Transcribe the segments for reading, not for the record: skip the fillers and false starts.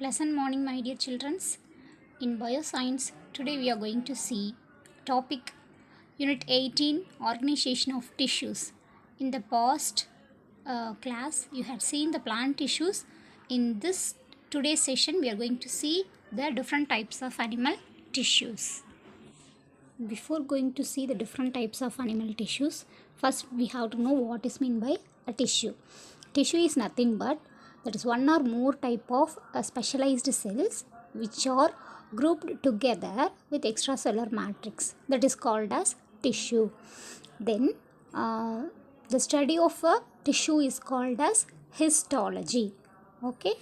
Pleasant morning, my dear children. In bioscience, today we are going to see topic Unit 18 Organization of Tissues. In the past class, you had seen the plant tissues. In this today's session, we are going to see the different types of animal tissues. Before going to see the different types of animal tissues, first we have to know what is meant by a tissue. Tissue is nothing but that is one or more type of specialized cells which are grouped together with extracellular matrix, that is called as tissue. Then the study of a tissue is called as histology. Okay.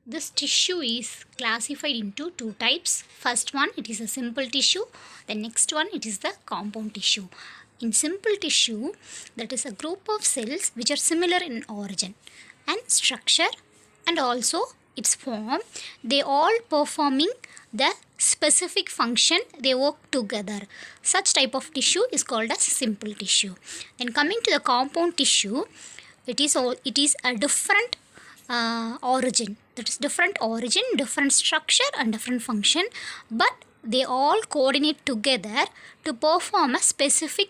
This tissue is classified into two types. First one, it is a simple tissue. The next one, it is the compound tissue. In simple tissue, that is a group of cells which are similar in origin and structure and also its form. They all performing the specific function, they work together. Such type of tissue is called as simple tissue. Then coming to the compound tissue, it is a different origin, that is different origin, different structure and different function, but they all coordinate together to perform a specific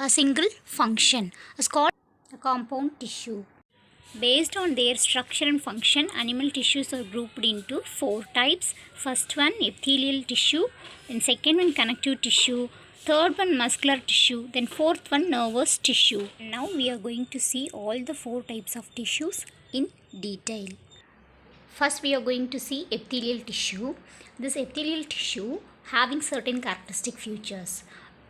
single function. It's called a compound tissue. Based on their structure and function, animal tissues are grouped into four types. First one, epithelial tissue, then second one, connective tissue, third one, muscular tissue, then fourth one, nervous tissue. Now we are going to see all the four types of tissues in detail. First we are going to see epithelial tissue. This epithelial tissue having certain characteristic features.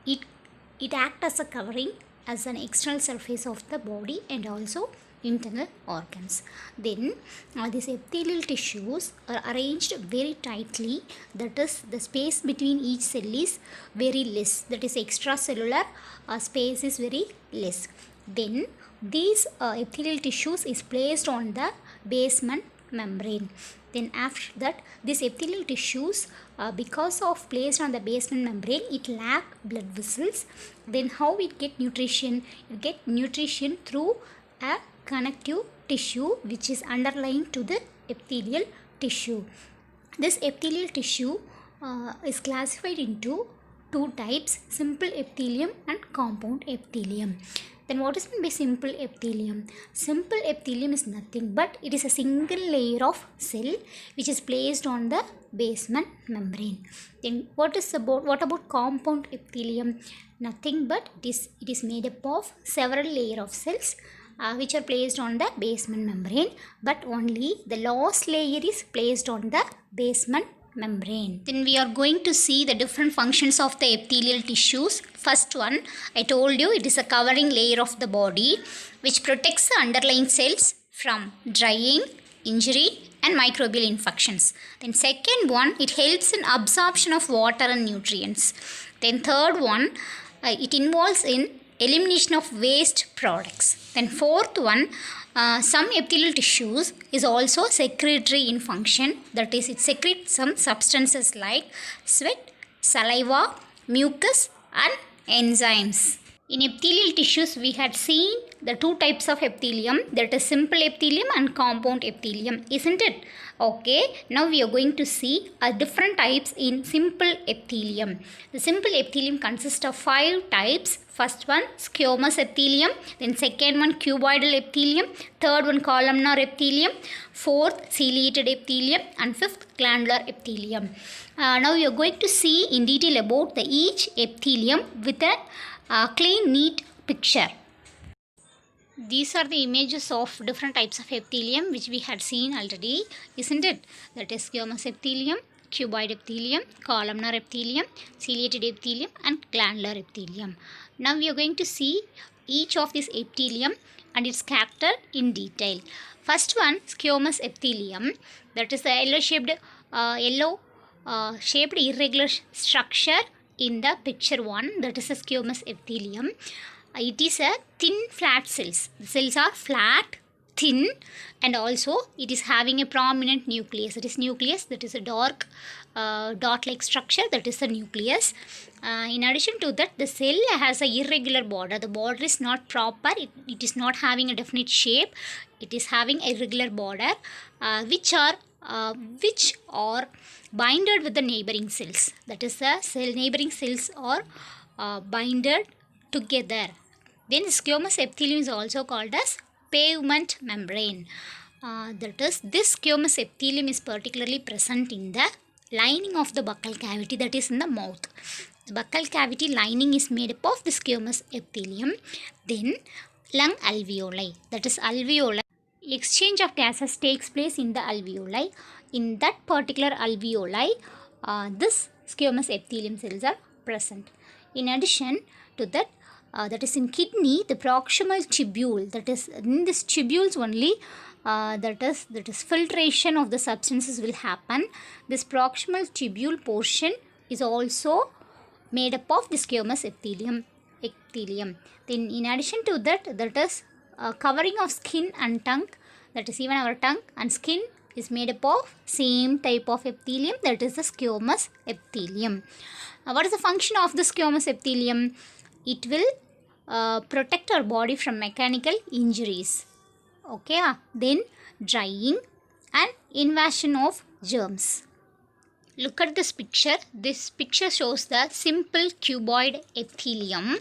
It acts as a covering as an external surface of the body and also internal organs. Then these epithelial tissues are arranged very tightly, that is the space between each cell is very less, that is extracellular space is very less. Then these epithelial tissues is placed on the basement membrane. Then after that, these epithelial tissues because of placed on the basement membrane, it lack blood vessels. Then how it get nutrition? It get nutrition through a connective tissue which is underlying to the epithelial tissue. This epithelial tissue is classified into two types, simple epithelium and compound epithelium. Then what is meant by simple epithelium? Simple epithelium is nothing but it is a single layer of cell which is placed on the basement membrane. Then what about compound epithelium? Nothing but it is made up of several layers of cells which are placed on the basement membrane, but only the last layer is placed on the basement membrane. Then we are going to see the different functions of the epithelial tissues. First one, I told you it is a covering layer of the body which protects the underlying cells from drying, injury and microbial infections. Then second one, it helps in absorption of water and nutrients. Then third one, it involves in elimination of waste products. Then fourth one, some epithelial tissues is also secretory in function, that is it secretes some substances like sweat, saliva, mucus and enzymes. In epithelial tissues we had seen the two types of epithelium, that is simple epithelium and compound epithelium, isn't it? Okay, now we are going to see different types in simple epithelium. The simple epithelium consists of five types. First one, squamous epithelium, then second one, cuboidal epithelium, third one, columnar epithelium, fourth, ciliated epithelium and fifth, glandular epithelium. Now we are going to see in detail about each epithelium with a clean, neat picture. These are the images of different types of epithelium which we had seen already, isn't it? That is squamous epithelium, cuboid epithelium, columnar epithelium, ciliated epithelium and glandular epithelium. Now we are going to see each of these epithelium and its character in detail. First one, squamous epithelium, that is the yellow shaped irregular structure in the picture 1, that is a squamous epithelium. It is a thin flat cells. The cells are flat, thin and also it is having a prominent nucleus. It is nucleus, that is a dark dot-like structure, that is the nucleus. In addition to that, the cell has a irregular border. The border is not proper. It is not having a definite shape. It is having a irregular border which are which are binded with the neighboring cells. That is, the neighboring cells are binded together. Then squamous epithelium is also called as pavement membrane. That is, this squamous epithelium is particularly present in the lining of the buccal cavity, that is in the mouth. The buccal cavity lining is made up of the squamous epithelium. Then lung alveoli, that is alveoli. Exchange of gases takes place in the alveoli. In that particular alveoli, this squamous epithelium cells are present. In addition to that, that is in kidney, the proximal tubule, that is in this tubules only, that is filtration of the substances will happen. This proximal tubule portion is also made up of the squamous epithelium. Then in addition to that, that is covering of skin and tongue, that is even our tongue and skin is made up of same type of epithelium, that is the squamous epithelium. What is the function of the squamous epithelium? It will protect our body from mechanical injuries. Okay, then drying and invasion of germs. Look at this picture. This picture shows the simple cuboid epithelium.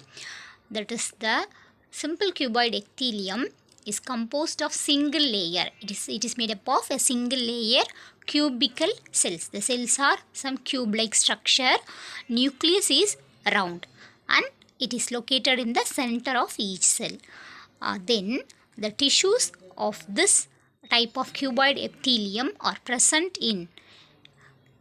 That is, the simple cuboid epithelium is composed of single layer. It is made up of a single layer cubical cells. The cells are some cube-like structure. Nucleus is round and it is located in the center of each cell. Then the tissues of this type of cuboid epithelium are present in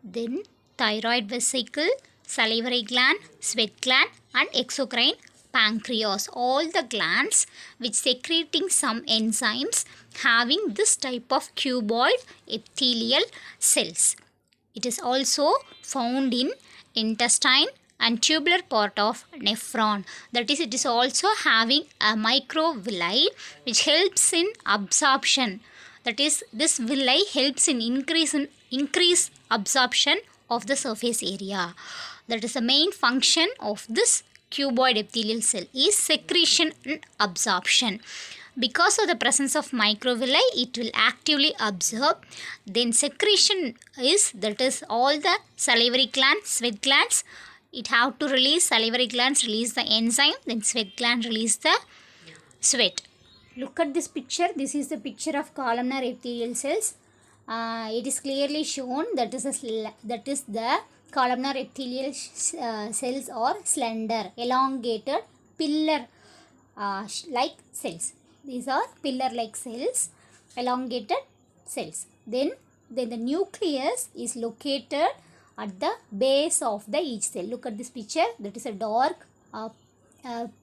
then thyroid vesicle, salivary gland, sweat gland and exocrine pancreas. All the glands which secreting some enzymes having this type of cuboid epithelial cells. It is also found in intestine and tubular part of nephron. That is, it is also having a microvilli which helps in absorption. That is, this villi helps in increase absorption of the surface area. That is the main function of this cuboid epithelial cell is secretion and absorption. Because of the presence of microvilli, it will actively absorb. Then secretion is, that is all the salivary glands, sweat glands. It have to release, salivary glands release the enzyme, then sweat gland release the sweat. Look at this picture. This is the picture of columnar epithelial cells. It is clearly shown that is the columnar epithelial cells are slender, elongated, pillar like cells. These are pillar like cells, elongated cells. Then the nucleus is located at the base of the each cell. Look at this picture. That is a dark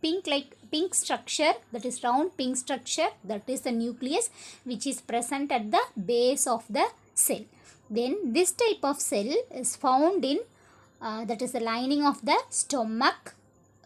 pink structure, that is round pink structure, that is the nucleus which is present at the base of the cell. Then this type of cell is found in that is the lining of the stomach,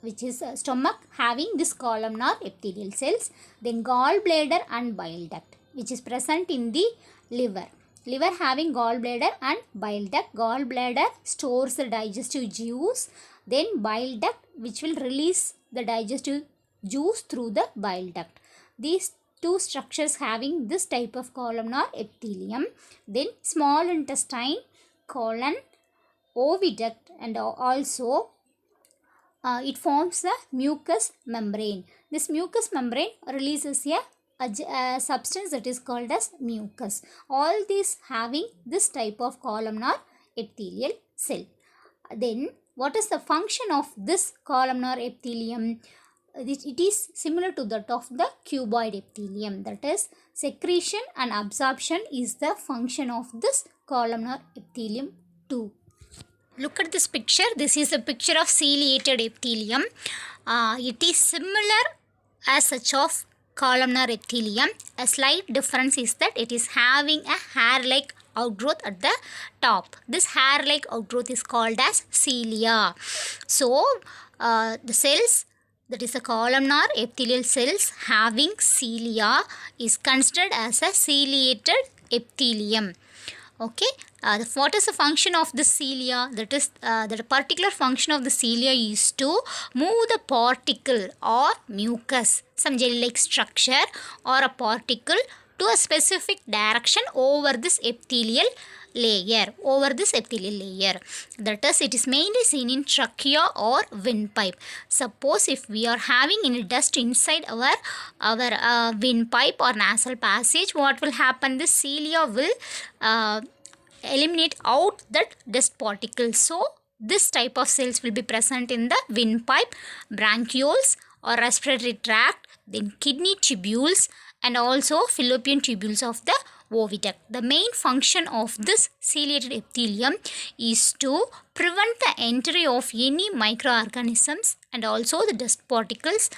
which is stomach having this columnar epithelial cells. Then gallbladder and bile duct which is present in the liver. Liver having gallbladder and bile duct. Gallbladder stores the digestive juice. Then bile duct which will release the digestive juice through the bile duct. These two structures having this type of columnar epithelium. Then small intestine, colon, oviduct, and also it forms the mucous membrane. This mucous membrane releases a substance that is called as mucus. All these having this type of columnar epithelial cell. Then what is the function of this columnar epithelium? It is similar to that of the cuboid epithelium. That is, secretion and absorption is the function of this columnar epithelium too. Look at this picture. This is a picture of ciliated epithelium. It is similar as such of columnar epithelium. A slight difference is that it is having a hair-like outgrowth at the top. This hair-like outgrowth is called as cilia. So, the cells, that is the columnar epithelial cells having cilia, is considered as a ciliated epithelium. Okay, what is the function of the cilia? That is, the particular function of the cilia is to move the particle or mucus, some gel-like structure or a particle, to a specific direction over this epithelial layer. That is, it is mainly seen in trachea or windpipe. Suppose if we are having any dust inside our windpipe or nasal passage, what will happen? This cilia will eliminate out that dust particles. So this type of cells will be present in the windpipe, bronchioles or respiratory tract, then kidney tubules, and also fallopian tubules of the oviduct. The main function of this ciliated epithelium is to prevent the entry of any microorganisms and also the dust particles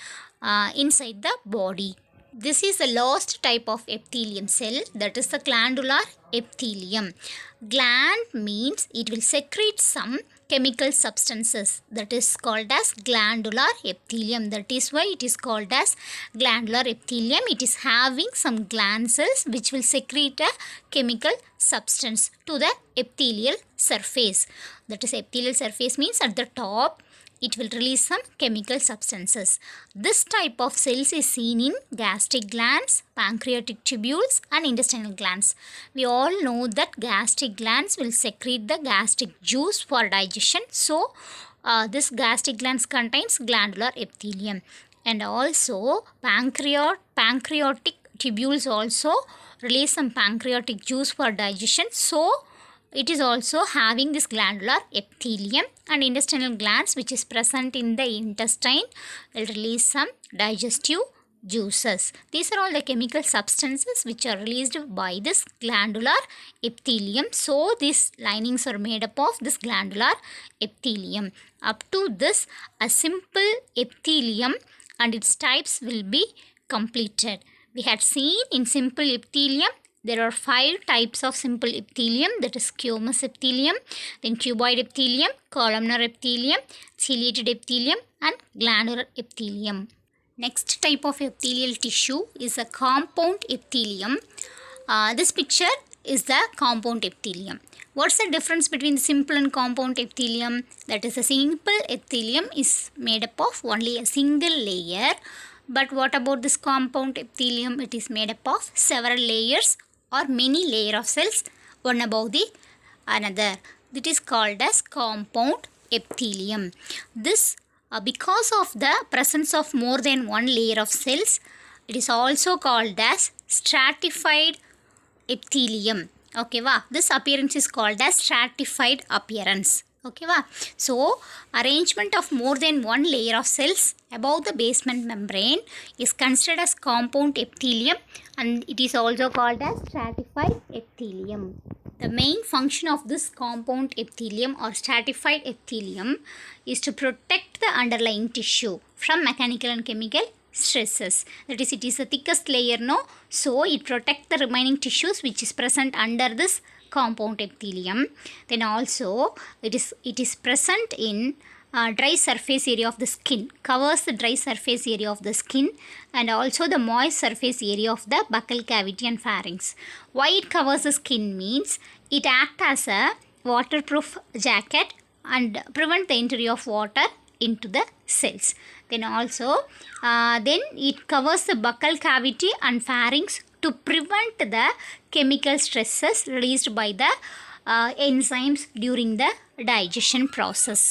inside the body. This is the last type of epithelium cell, that is the glandular epithelium. Gland means it will secrete some chemical substances, that is called as glandular epithelium. That is why it is called as glandular epithelium. It is having some gland cells which will secrete a chemical substance to the epithelial surface. That is, epithelial surface means at the top it will release some chemical substances. This type of cells is seen in gastric glands, pancreatic tubules and intestinal glands. We all know that gastric glands will secrete the gastric juice for digestion. So, this gastric glands contains glandular epithelium. And also pancreatic tubules also release some pancreatic juice for digestion. So, it is also having this glandular epithelium, and intestinal glands which is present in the intestine will release some digestive juices. These are all the chemical substances which are released by this glandular epithelium. So these linings are made up of this glandular epithelium. Up to this, a simple epithelium and its types will be completed. We had seen in simple epithelium there are 5 types of simple epithelium, that is squamous epithelium, then cuboid epithelium, columnar epithelium, ciliated epithelium and glandular epithelium. Next type of epithelial tissue is a compound epithelium. This picture is the compound epithelium. What's the difference between the simple and compound epithelium? That is, a simple epithelium is made up of only a single layer. But what about this compound epithelium? It is made up of several layers or many layers of cells, one above the another. It is called as compound epithelium. This because of the presence of more than one layer of cells, it is also called as stratified epithelium. Okay, wow. This appearance is called as stratified appearance. Okay, wow. So, arrangement of more than one layer of cells above the basement membrane is considered as compound epithelium, and it is also called as stratified epithelium. The main function of this compound epithelium or stratified epithelium is to protect the underlying tissue from mechanical and chemical stresses. That is, it is the thickest layer, no? So, it protects the remaining tissues which is present under this compound epithelium. Then also it is present in dry surface area of the skin, covers the dry surface area of the skin and also the moist surface area of the buccal cavity and pharynx. Why it covers the skin means it acts as a waterproof jacket and prevent the entry of water into the cells. Then also then it covers the buccal cavity and pharynx to prevent the chemical stresses released by the enzymes during the digestion process.